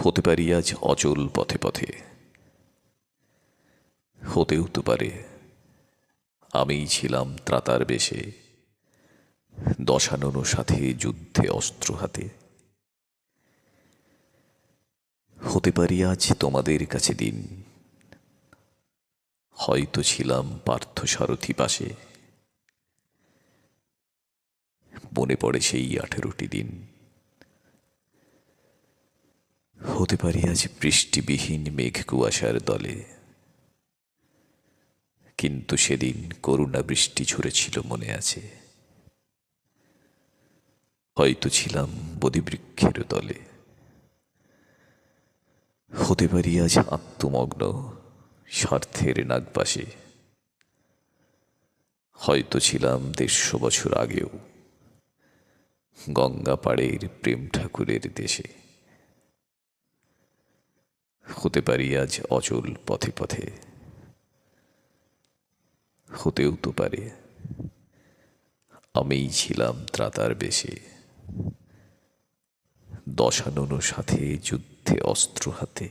হতে পারি আজ অচল পথে পথে, হতেও তো পারে আমিই ছিলাম ত্রাতার বেশে, দশানন সাথে যুদ্ধে অস্ত্র হাতে। হতে পারি আজ তোমাদের কাছে দিন, হয়তো ছিলাম পার্থ সারথি পাশে। মনে পড়ে সেই 18টি দিন। হতে পারি আজ বৃষ্টিবিহীন মেঘ কুয়াশার দলে, কিন্তু সেদিন করুণা বৃষ্টি ঝরেছিল মনে আছে। হয়তো ছিলাম বোধিবৃক্ষের তলে। হতে পারি আজ আত্মমগ্ন স্বার্থের নাগপাশে, হয়তো ছিলাম 150 বছর আগেও গঙ্গা পাড়ের প্রেম ঠাকুরের দেশে। হতে পারি আজ অচল পথে পথে, হতেও তো পারে আমিই ছিলাম ত্রাতার বেশে, দশানন সাথে যুদ্ধে অস্ত্র হাতে।